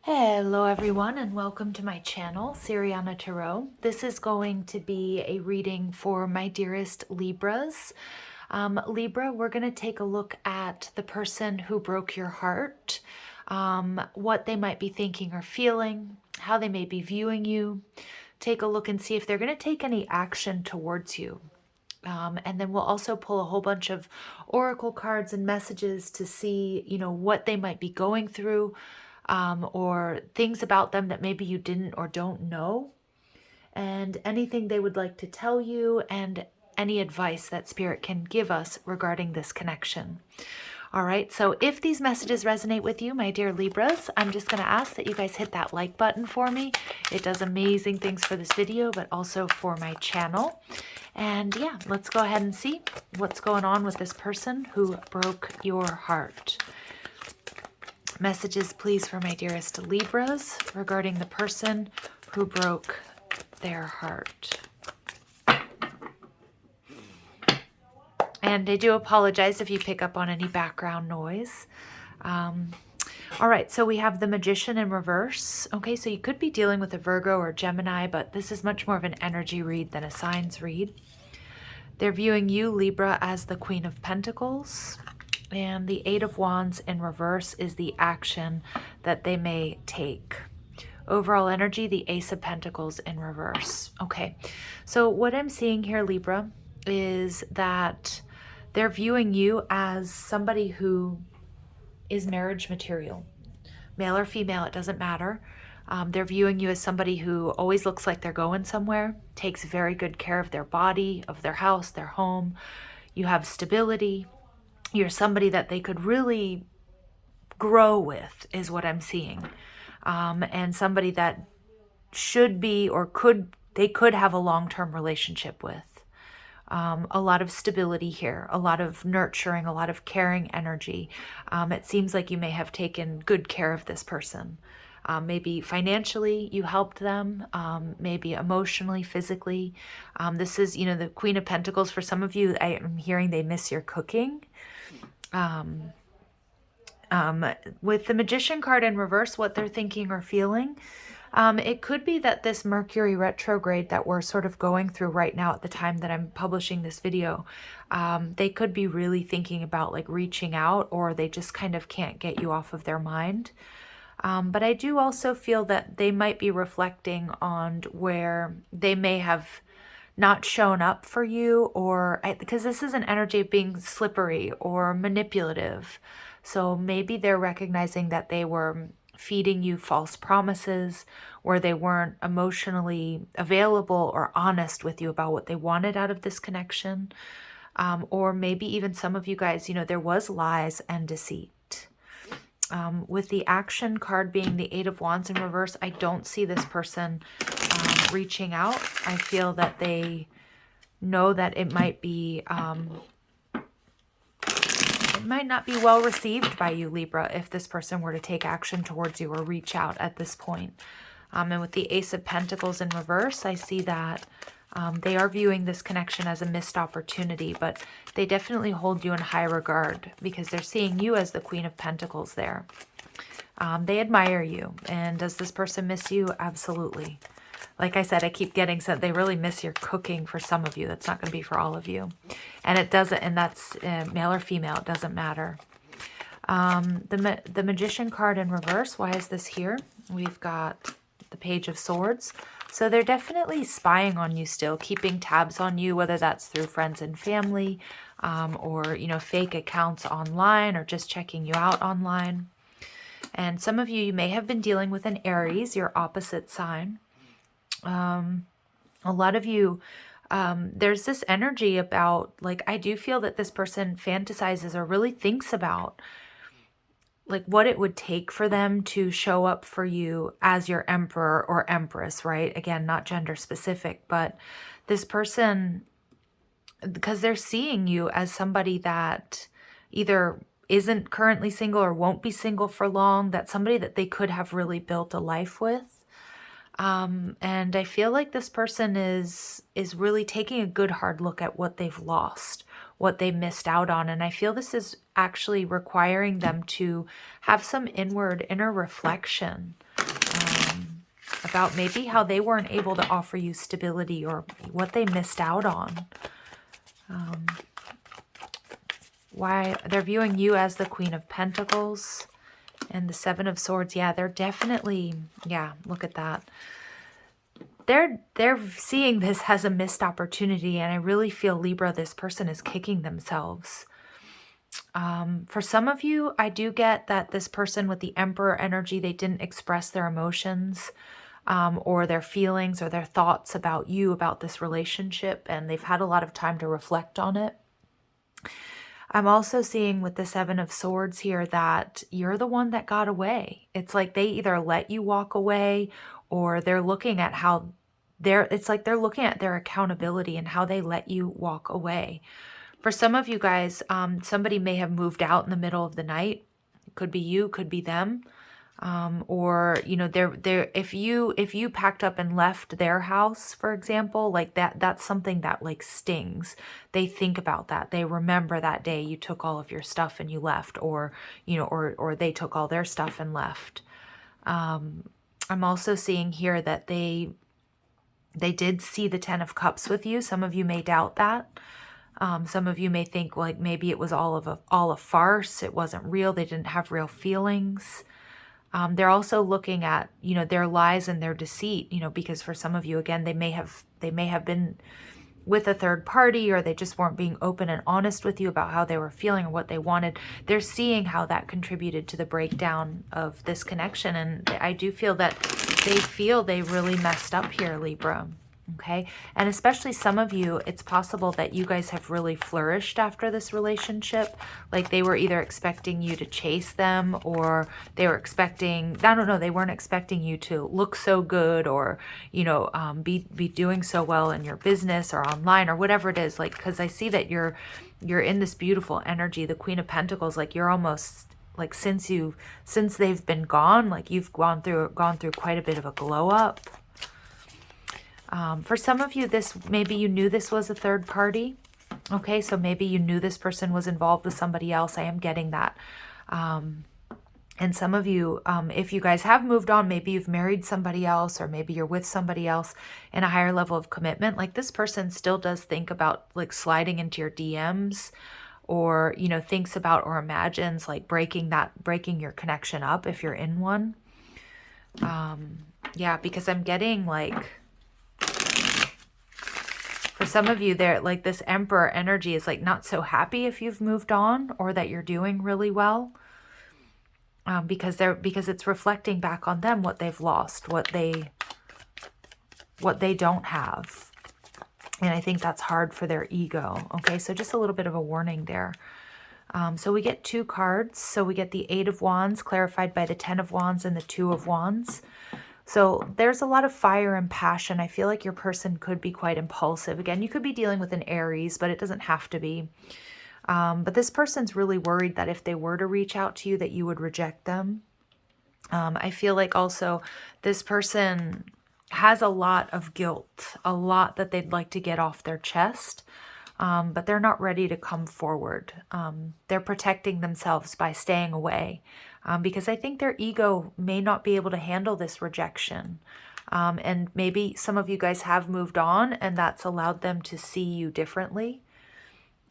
Hello everyone and welcome to my channel, Siriana Tarot. This is going to be a reading for my dearest Libras. Libra, we're going to take a look at the person who broke your heart, what they might be thinking or feeling, how they may be viewing you. Take a look and see if they're going to take any action towards you. And then we'll also pull a whole bunch of oracle cards and messages to see, what they might be going through, or things about them that maybe you didn't or don't know, and anything they would like to tell you, and any advice that Spirit can give us regarding this connection. All right, so if these messages resonate with you, my dear Libras, I'm just going to ask that you guys hit that like button for me. It does amazing things for this video, but also for my channel. And yeah, let's go ahead and see what's going on with this person who broke your heart. Messages, please, for my dearest Libras regarding the person who broke their heart. And I do apologize if you pick up on any background noise. All right, so we have the Magician in reverse. Okay, so you could be dealing with a Virgo or Gemini, but this is much more of an energy read than a signs read. They're viewing you, Libra, as the Queen of Pentacles. And the Eight of Wands in reverse is the action that they may take. Overall energy, the Ace of Pentacles in reverse. Okay, so what I'm seeing here, Libra, is that they're viewing you as somebody who is marriage material. Male or female, it doesn't matter. They're viewing you as somebody who always looks like they're going somewhere, takes very good care of their body, of their house, their home. You have stability. You're somebody that they could really grow with, is what I'm seeing. And somebody that should be or they could have a long-term relationship with. A lot of stability here, a lot of nurturing, a lot of caring energy. It seems like you may have taken good care of this person. Maybe financially you helped them, maybe emotionally, physically. This is, the Queen of Pentacles. For some of you, I am hearing they miss your cooking. With the Magician card in reverse, what they're thinking or feeling, it could be that this Mercury retrograde that we're sort of going through right now at the time that I'm publishing this video, they could be really thinking about like reaching out, or they just kind of can't get you off of their mind. But I do also feel that they might be reflecting on where they may have not shown up for you, or because this is an energy of being slippery or manipulative. So maybe they're recognizing that they were feeding you false promises, or they weren't emotionally available or honest with you about what they wanted out of this connection. Or maybe even some of you guys, there was lies and deceit. With the action card being the Eight of Wands in reverse, I don't see this person reaching out. I feel that they know that it might be, it might not be well received by you, Libra, if this person were to take action towards you or reach out at this point. And with the Ace of Pentacles in reverse, I see that they are viewing this connection as a missed opportunity, but they definitely hold you in high regard because they're seeing you as the Queen of Pentacles there. They admire you. And does this person miss you? Absolutely. Like I said, I keep getting said they really miss your cooking for some of you. That's not going to be for all of you. And it doesn't, and that's male or female, it doesn't matter. The Magician card in reverse, why is this here? We've got the Page of Swords. So they're definitely spying on you still, keeping tabs on you, whether that's through friends and family, or, fake accounts online, or just checking you out online. And some of you may have been dealing with an Aries, your opposite sign. A lot of you, there's this energy about, like, I do feel that this person fantasizes or really thinks about like what it would take for them to show up for you as your emperor or empress, right? Again, not gender specific, but this person, because they're seeing you as somebody that either isn't currently single or won't be single for long, that's somebody that they could have really built a life with. And I feel like this person is really taking a good hard look at what they've lost, what they missed out on. And I feel this is actually requiring them to have some inner reflection about maybe how they weren't able to offer you stability or what they missed out on. Why they're viewing you as the Queen of Pentacles and the Seven of Swords. Yeah, they're definitely, yeah, look at that. They're seeing this as a missed opportunity, and I really feel, Libra, this person is kicking themselves. For some of you, I do get that this person with the Emperor energy, they didn't express their emotions or their feelings or their thoughts about you, about this relationship, and they've had a lot of time to reflect on it. I'm also seeing with the Seven of Swords here that you're the one that got away. It's like they either let you walk away, or they're looking at how it's like they're looking at their accountability and how they let you walk away. For some of you guys, somebody may have moved out in the middle of the night. It could be you, could be them. Or, you know, if you packed up and left their house, for example, like that's something that like stings. They think about that. They remember that day you took all of your stuff and you left, or, you know, or they took all their stuff and left. I'm also seeing here that they did see the Ten of Cups with you. Some of you may doubt that. Some of you may think like maybe it was all a farce. It wasn't real. They didn't have real feelings. They're also looking at, you know, their lies and their deceit, you know, because for some of you, again, they may have been with a third party, or they just weren't being open and honest with you about how they were feeling or what they wanted. They're seeing how that contributed to the breakdown of this connection. And I do feel that they feel they really messed up here, Libra. Okay. And especially some of you, it's possible that you guys have really flourished after this relationship. Like they were either expecting you to chase them, or they were expecting, I don't know, they weren't expecting you to look so good, or, you know, be doing so well in your business or online or whatever it is. Like, because I see that you're in this beautiful energy, the Queen of Pentacles, like you're almost like since they've been gone, like you've gone through quite a bit of a glow up. For some of you, maybe you knew this was a third party. Okay, so maybe you knew this person was involved with somebody else. I am getting that. And some of you, if you guys have moved on, maybe you've married somebody else, or maybe you're with somebody else in a higher level of commitment. Like this person still does think about like sliding into your DMs, or, you know, thinks about or imagines like breaking your connection up if you're in one. Yeah, because I'm getting like, for some of you there, like this Emperor energy is like not so happy if you've moved on or that you're doing really well. Because it's reflecting back on them what they've lost, what they don't have. And I think that's hard for their ego. Okay, so just a little bit of a warning there. So we get two cards. So we get the Eight of Wands clarified by the Ten of Wands and the Two of Wands. So there's a lot of fire and passion. I feel like your person could be quite impulsive. Again, you could be dealing with an Aries, but it doesn't have to be. But this person's really worried that if they were to reach out to you, that you would reject them. I feel like also this person has a lot of guilt, a lot that they'd like to get off their chest, but they're not ready to come forward. They're protecting themselves by staying away. Because I think their ego may not be able to handle this rejection. And maybe some of you guys have moved on, and that's allowed them to see you differently.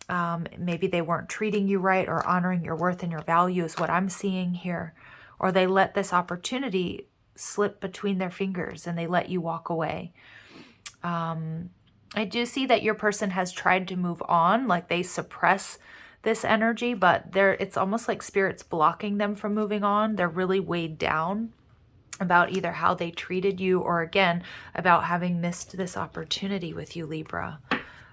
Maybe they weren't treating you right or honoring your worth and your value is what I'm seeing here. Or they let this opportunity slip between their fingers and they let you walk away. I do see that your person has tried to move on, like they suppress this energy, but it's almost like Spirit's blocking them from moving on. They're really weighed down about either how they treated you, or again, about having missed this opportunity with you, Libra.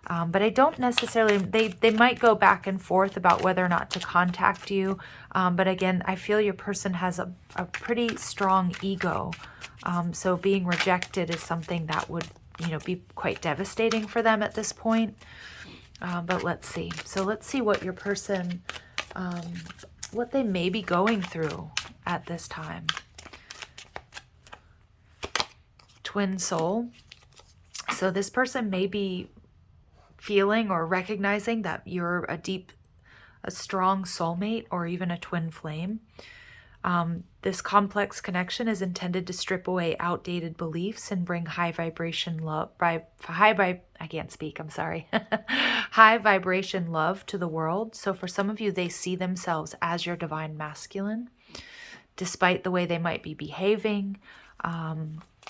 But I don't necessarily, they might go back and forth about whether or not to contact you. But again, I feel your person has a pretty strong ego. So being rejected is something that would, you know, be quite devastating for them at this point. But let's see. So let's see what your person, what they may be going through at this time. Twin soul. So this person may be feeling or recognizing that you're a strong soulmate or even a twin flame. This complex connection is intended to strip away outdated beliefs and bring high vibration love, I can't speak, I'm sorry. High vibration love to the world. So for some of you, they see themselves as your divine masculine, despite the way they might be behaving.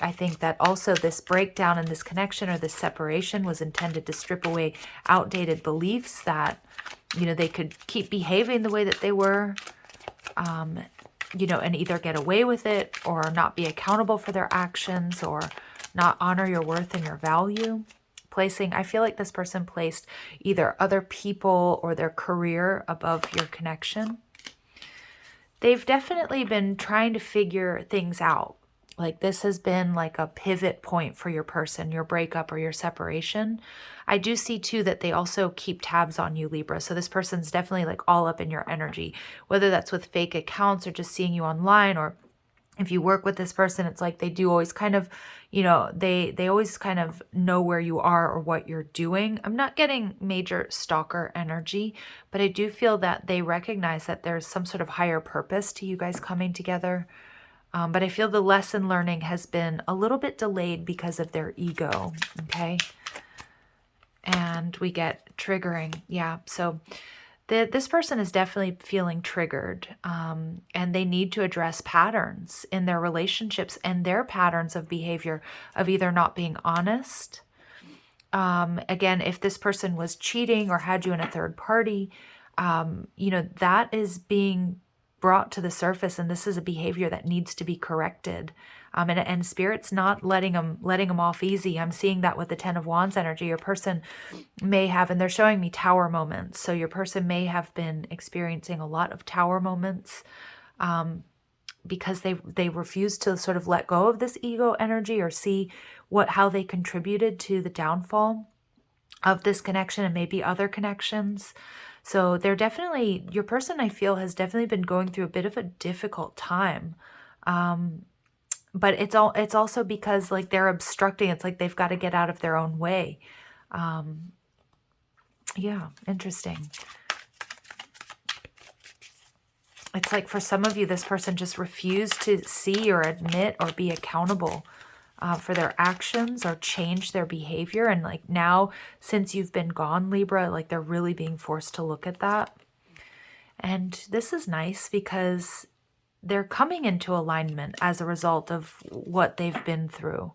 I think that also this breakdown in this connection or this separation was intended to strip away outdated beliefs that, you know, they could keep behaving the way that they were, you know, and either get away with it or not be accountable for their actions or not honor your worth and your value. I feel like this person placed either other people or their career above your connection. They've definitely been trying to figure things out. Like this has been like a pivot point for your person, your breakup or your separation. I do see too that they also keep tabs on you, Libra. So this person's definitely like all up in your energy, whether that's with fake accounts or just seeing you online, or if you work with this person, it's like they do always kind of, you know, they always kind of know where you are or what you're doing. I'm not getting major stalker energy, but I do feel that they recognize that there's some sort of higher purpose to you guys coming together. But I feel the lesson learning has been a little bit delayed because of their ego, okay? And we get triggering, yeah. So this person is definitely feeling triggered, and they need to address patterns in their relationships and their patterns of behavior of either not being honest. Again, if this person was cheating or had you in a third party, you know, that is being brought to the surface, and this is a behavior that needs to be corrected. And Spirit's not letting them off easy. I'm seeing that with the 10 of Wands energy. Your person may have, and they're showing me tower moments. So your person may have been experiencing a lot of tower moments because they refuse to sort of let go of this ego energy or see how they contributed to the downfall of this connection and maybe other connections. So they're definitely, your person I feel has definitely been going through a bit of a difficult time. But it's also because like they're obstructing. It's like they've got to get out of their own way. Yeah, interesting. It's like for some of you, this person just refused to see or admit or be accountable for their actions or change their behavior. And like now, since you've been gone, Libra, like they're really being forced to look at that. And this is nice because they're coming into alignment as a result of what they've been through.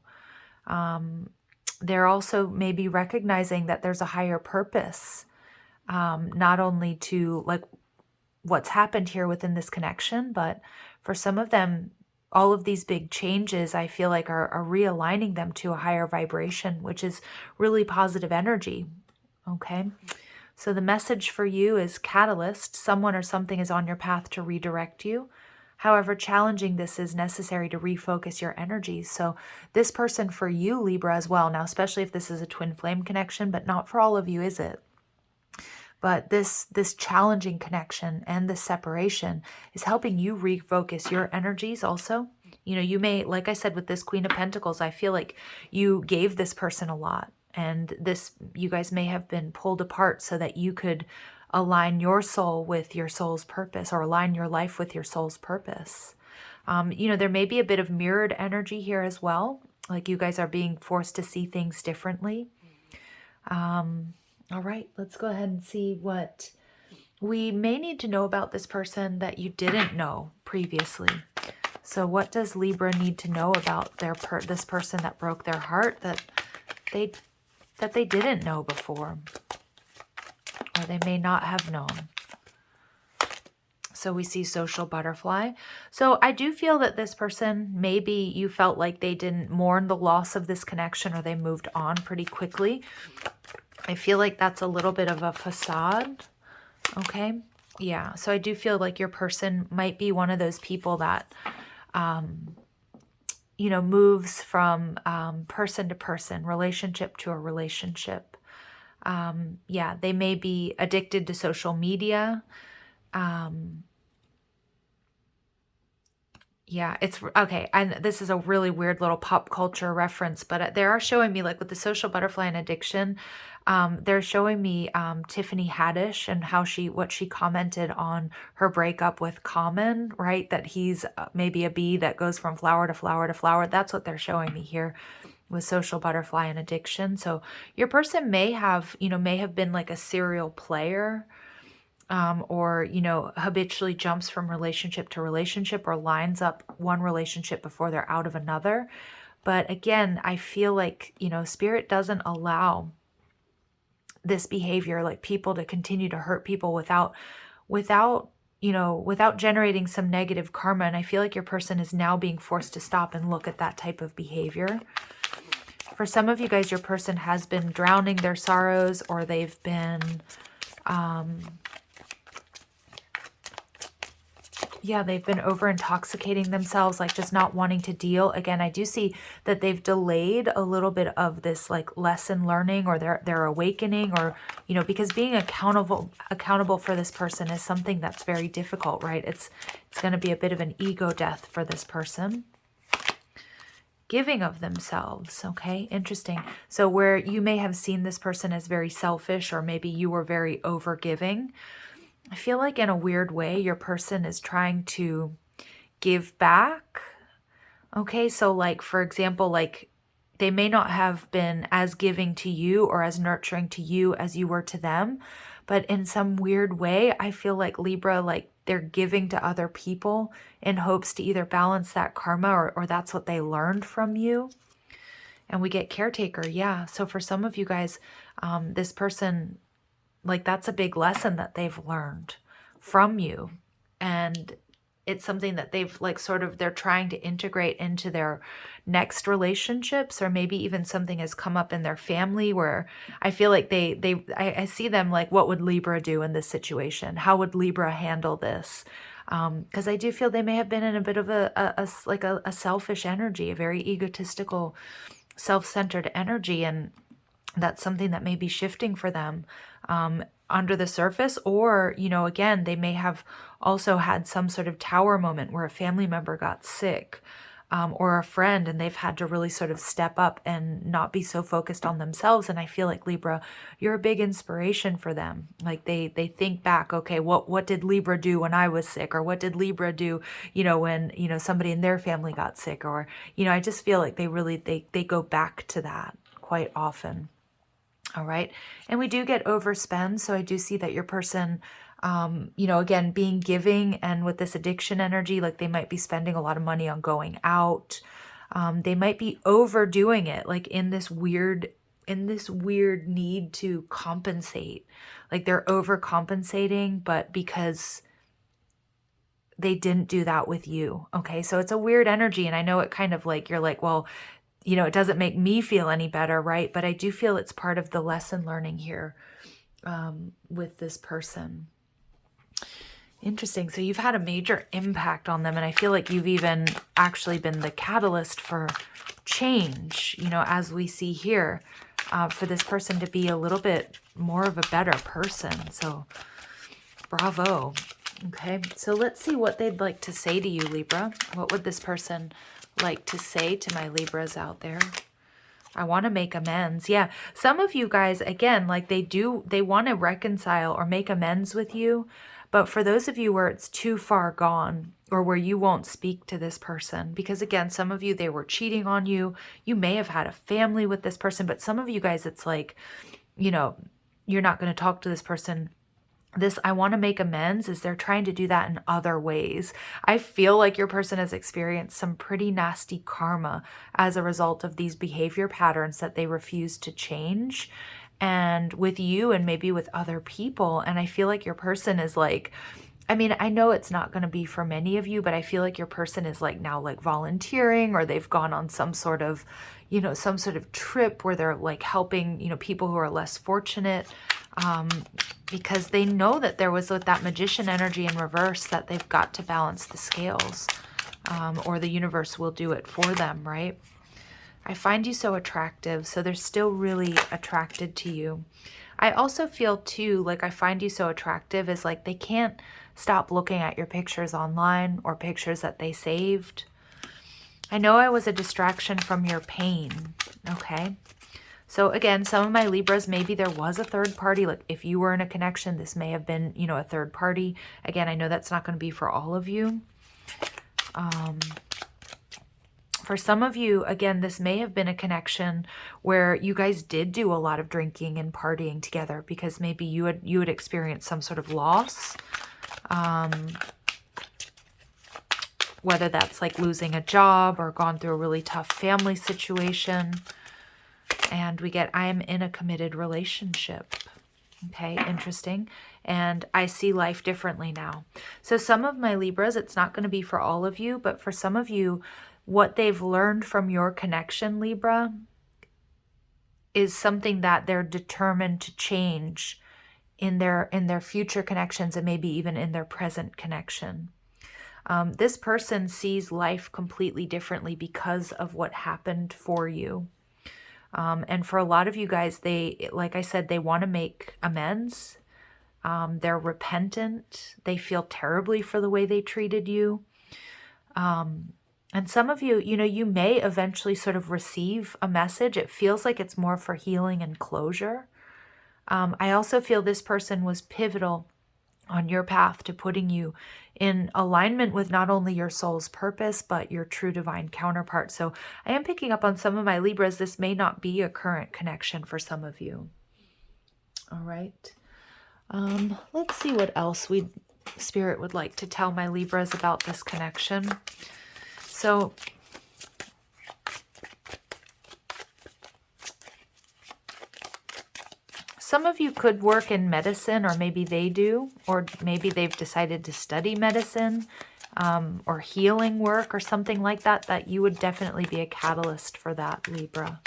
They're also maybe recognizing that there's a higher purpose, not only to like what's happened here within this connection, but for some of them, all of these big changes, I feel like are realigning them to a higher vibration, which is really positive energy. Okay. So the message for you is catalyst. Someone or something is on your path to redirect you. However challenging this is necessary to refocus your energies. So this person for you, Libra, as well. Now, especially if this is a twin flame connection, but not for all of you, is it? But this challenging connection and this separation is helping you refocus your energies also. You know, you may, like I said, with this Queen of Pentacles, I feel like you gave this person a lot. And you guys may have been pulled apart so that you could align your soul with your soul's purpose, or align your life with your soul's purpose. You know, there may be a bit of mirrored energy here as well. Like you guys are being forced to see things differently. All right, let's go ahead and see what we may need to know about this person that you didn't know previously. So what does Libra need to know about this person that broke their heart that they didn't know before, or they may not have known? So we see social butterfly. So I do feel that this person, maybe you felt like they didn't mourn the loss of this connection, or they moved on pretty quickly. I feel like that's a little bit of a facade. Okay. Yeah. So I do feel like your person might be one of those people that, you know, moves from person to person, relationship to a relationship. Yeah, they may be addicted to social media. Yeah, it's okay. And this is a really weird little pop culture reference, but they are showing me, like with the social butterfly and addiction, they're showing me Tiffany Haddish and how what she commented on her breakup with Common, right? That he's maybe a bee that goes from flower to flower to flower. That's what they're showing me here with social butterfly and addiction. So your person may have, may have been like a serial player, or, habitually jumps from relationship to relationship or lines up one relationship before they're out of another. But again, I feel like, Spirit doesn't allow this behavior, like people to continue to hurt people without, without generating some negative karma. And I feel like your person is now being forced to stop and look at that type of behavior. For some of you guys, your person has been drowning their sorrows, or they've been, yeah, they've been over intoxicating themselves, like just not wanting to deal. Again, I do see that they've delayed a little bit of this like lesson learning, or their awakening, or, because being accountable for this person is something that's very difficult, right? It's going to be a bit of an ego death for this person. Giving of themselves. Okay, interesting. So where you may have seen this person as very selfish, or maybe you were very overgiving, I feel like in a weird way, your person is trying to give back. Okay, so like, for example, like they may not have been as giving to you or as nurturing to you as you were to them, but in some weird way, I feel like Libra, like they're giving to other people in hopes to either balance that karma, or that's what they learned from you. And we get caretaker. Yeah. So for some of you guys, this person, like that's a big lesson that they've learned from you. And it's something that they've like sort of, they're trying to integrate into their next relationships, or maybe even something has come up in their family where I feel like I see them like, what would Libra do in this situation? How would Libra handle this? Because I do feel they may have been in a bit of a selfish energy, a very egotistical, self-centered energy. And that's something that may be shifting for them under the surface. Or, again, they may have also had some sort of tower moment where a family member got sick, or a friend, and they've had to really sort of step up and not be so focused on themselves. And I feel like Libra, you're a big inspiration for them. Like they think back, okay, what did Libra do when I was sick? Or what did Libra do, when, somebody in their family got sick? Or, I just feel like they go back to that quite often. All right. And we do get overspend. So I do see that your person, again, being giving, and with this addiction energy, like they might be spending a lot of money on going out. They might be overdoing it, like in this weird need to compensate. Like they're overcompensating, but because they didn't do that with you. Okay. So it's a weird energy. And I know it kind of like, you're like, well, it doesn't make me feel any better, right? But I do feel it's part of the lesson learning here with this person. Interesting. So you've had a major impact on them, and I feel like you've even actually been the catalyst for change, as we see here, for this person to be a little bit more of a better person. So bravo. Okay. So let's see what they'd like to say to you, Libra. What would this person like to say to my Libras out there? I want to make amends. Yeah. Some of you guys, again, like they want to reconcile or make amends with you. But for those of you where it's too far gone, or where you won't speak to this person, because again, some of you, they were cheating on you. You may have had a family with this person, but some of you guys, it's like, you're not going to talk to this person. This I want to make amends is they're trying to do that in other ways. I feel like your person has experienced some pretty nasty karma as a result of these behavior patterns that they refuse to change, and with you and maybe with other people. And I feel like your person is like, I mean, I know it's not going to be for many of you, but I feel like your person is like now like volunteering, or they've gone on some sort of, some sort of trip where they're like helping, people who are less fortunate, because they know that there was with that magician energy in reverse that they've got to balance the scales, or the universe will do it for them, right? I find you so attractive. So they're still really attracted to you. I also feel too, like I find you so attractive is like they can't stop looking at your pictures online or pictures that they saved. I know I was a distraction from your pain, okay? So again, some of my Libras, maybe there was a third party. Like if you were in a connection, this may have been, you know, a third party. Again, I know that's not going to be for all of you. For some of you, again, this may have been a connection where you guys did do a lot of drinking and partying together because maybe you had experienced some sort of loss. Whether that's like losing a job or gone through a really tough family situation. And we get, I am in a committed relationship. Okay, interesting. And I see life differently now. So some of my Libras, it's not going to be for all of you, but for some of you, what they've learned from your connection, Libra, is something that they're determined to change in their future connections and maybe even in their present connection. This person sees life completely differently because of what happened for you. And for a lot of you guys, they, like I said, they want to make amends. They're repentant. They feel terribly for the way they treated you. And some of you, you know, you may eventually sort of receive a message. It feels like it's more for healing and closure. I also feel this person was pivotal on your path to putting you in alignment with not only your soul's purpose, but your true divine counterpart. So I am picking up on some of my Libras. This may not be a current connection for some of you. All right. Let's see what else Spirit would like to tell my Libras about this connection. So some of you could work in medicine, or maybe they do, or maybe they've decided to study medicine or healing work or something like that, that you would definitely be a catalyst for that, Libra.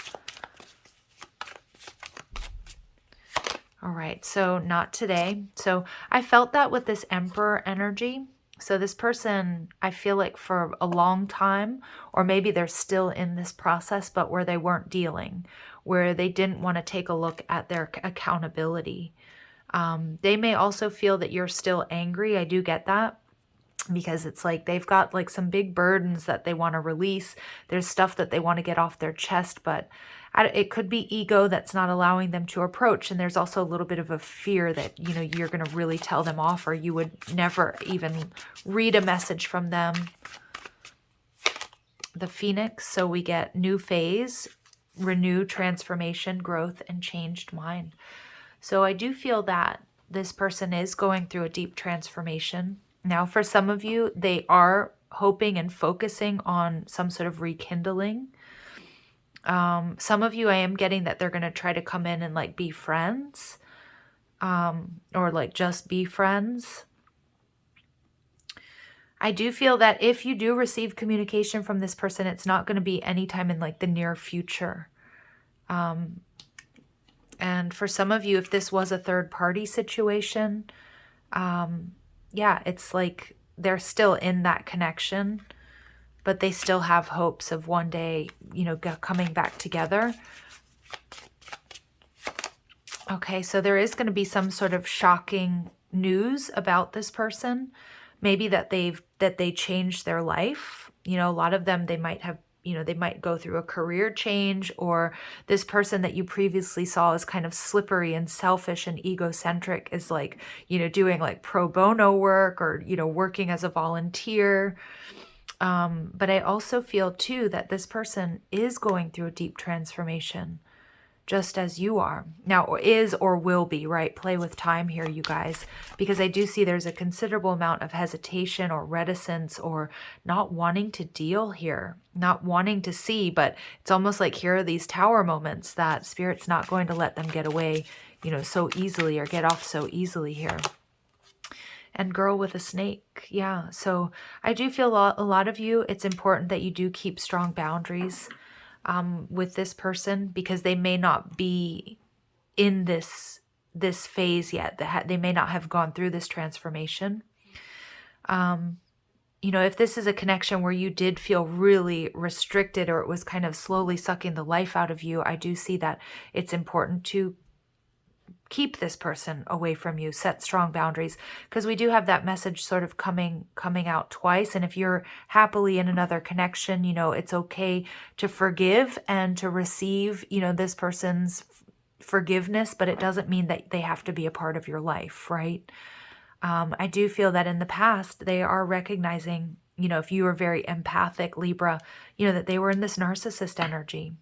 All right, so not today. So I felt that with this Emperor energy. So this person, I feel like for a long time, or maybe they're still in this process, but where they weren't dealing, where they didn't want to take a look at their accountability. They may also feel that you're still angry. I do get that, because it's like they've got like some big burdens that they want to release. There's stuff that they want to get off their chest, but it could be ego that's not allowing them to approach. And there's also a little bit of a fear that, you know, you're going to really tell them off, or you would never even read a message from them. The Phoenix. So we get new phase, renew, transformation, growth, and changed mind. So I do feel that this person is going through a deep transformation. Now, for some of you, they are hoping and focusing on some sort of rekindling. Some of you, I am getting that they're going to try to come in and like be friends, or like just be friends. I do feel that if you do receive communication from this person, it's not going to be anytime in like the near future. And for some of you, if this was a third party situation, yeah, it's like they're still in that connection, but they still have hopes of one day, you know, coming back together. Okay, so there is going to be some sort of shocking news about this person. Maybe that they changed their life. You know, a lot of them, they might have, you know, they might go through a career change, or this person that you previously saw as kind of slippery and selfish and egocentric is like, you know, doing like pro bono work, or, you know, working as a volunteer. But I also feel too that this person is going through a deep transformation, just as you are. Now, is or will be, right? Play with time here, you guys, because I do see there's a considerable amount of hesitation or reticence or not wanting to deal here, not wanting to see, but it's almost like here are these tower moments that Spirit's not going to let them get away, you know, so easily, or get off so easily here. And girl with a snake. Yeah. So I do feel a lot of you, it's important that you do keep strong boundaries with this person, because they may not be in this phase yet. They may not have gone through this transformation. You know, if this is a connection where you did feel really restricted, or it was kind of slowly sucking the life out of you, I do see that it's important to keep this person away from you, set strong boundaries, because we do have that message sort of coming out twice. And if you're happily in another connection, you know, it's okay to forgive and to receive, you know, this person's forgiveness, but it doesn't mean that they have to be a part of your life, right? I do feel that in the past, they are recognizing, you know, if you were very empathic, Libra, you know, that they were in this narcissist energy.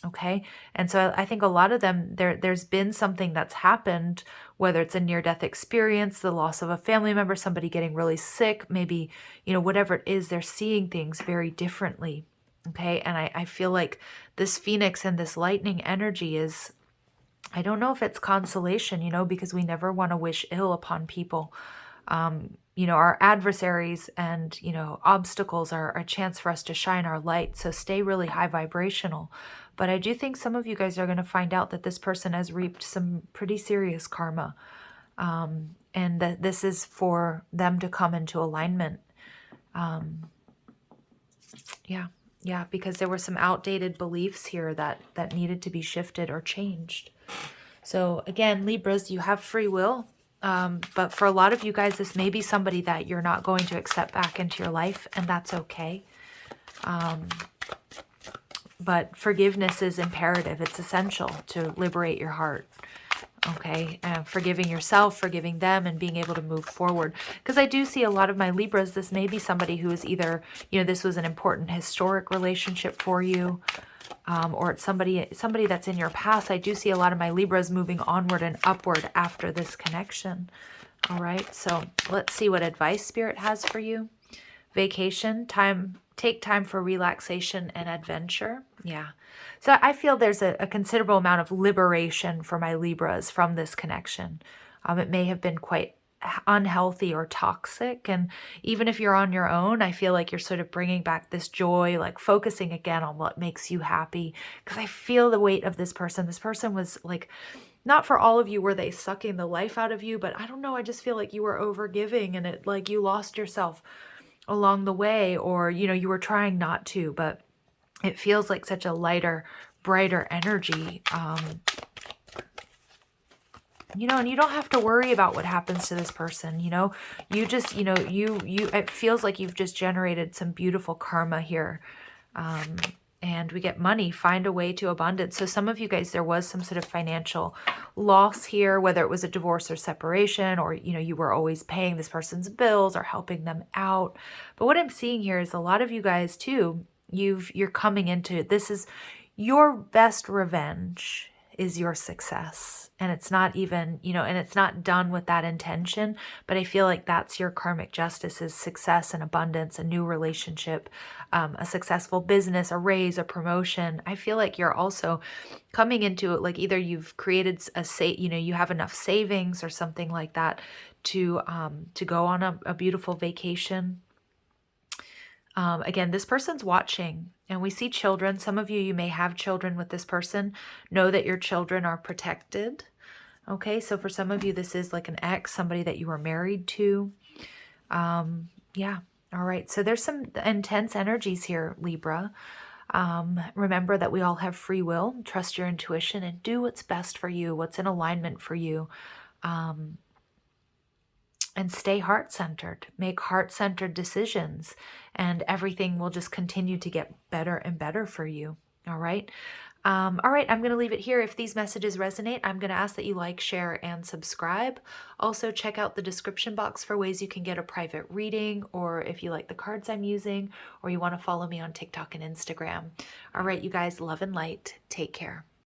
Okay. And so I think a lot of them, there's been something that's happened, whether it's a near-death experience, the loss of a family member, somebody getting really sick, maybe, you know, whatever it is, they're seeing things very differently. Okay. And I feel like this Phoenix and this lightning energy is, I don't know if it's consolation, you know, because we never want to wish ill upon people. You know, our adversaries and, you know, obstacles are a chance for us to shine our light. So stay really high vibrational. But I do think some of you guys are going to find out that this person has reaped some pretty serious karma. And that this is for them to come into alignment. Yeah, because there were some outdated beliefs here that needed to be shifted or changed. So again, Libras, you have free will. But for a lot of you guys, this may be somebody that you're not going to accept back into your life, and that's okay. But forgiveness is imperative. It's essential to liberate your heart. Okay, forgiving yourself, forgiving them, and being able to move forward. Because I do see a lot of my Libras, this may be somebody who is either, you know, this was an important historic relationship for you, or it's somebody that's in your past. I do see a lot of my Libras moving onward and upward after this connection. All right, so let's see what advice Spirit has for you. Vacation, time, take time for relaxation and adventure. Yeah. So I feel there's a considerable amount of liberation for my Libras from this connection. It may have been quite unhealthy or toxic. And even if you're on your own, I feel like you're sort of bringing back this joy, like focusing again on what makes you happy. Because I feel the weight of this person. This person was like, not for all of you were they sucking the life out of you, but I don't know. I just feel like you were overgiving and it like you lost yourself along the way, or, you know, you were trying not to, but it feels like such a lighter, brighter energy. You know, and you don't have to worry about what happens to this person. You know, you just, you know, it feels like you've just generated some beautiful karma here. And we get money, find a way to abundance. So some of you guys, there was some sort of financial loss here, whether it was a divorce or separation, or, you know, you were always paying this person's bills or helping them out. But what I'm seeing here is a lot of you guys too, you're coming into, this is your best revenge is your success. And it's not even, you know, and it's not done with that intention, but I feel like that's your karmic justice is success and abundance, a new relationship, a successful business, a raise, a promotion. I feel like you're also coming into it, like either you've created you know, you have enough savings or something like that to go on a beautiful vacation. Again, this person's watching and we see children. Some of you may have children with this person. Know that your children are protected. Okay, so for some of you, this is like an ex, somebody that you were married to. Yeah, all right. So there's some intense energies here, Libra. Remember that we all have free will. Trust your intuition and do what's best for you, what's in alignment for you. And stay heart-centered. Make heart-centered decisions, and everything will just continue to get better and better for you. All right. All right, I'm going to leave it here. If these messages resonate, I'm going to ask that you like, share, and subscribe. Also, check out the description box for ways you can get a private reading, or if you like the cards I'm using, or you want to follow me on TikTok and Instagram. All right, you guys, love and light. Take care.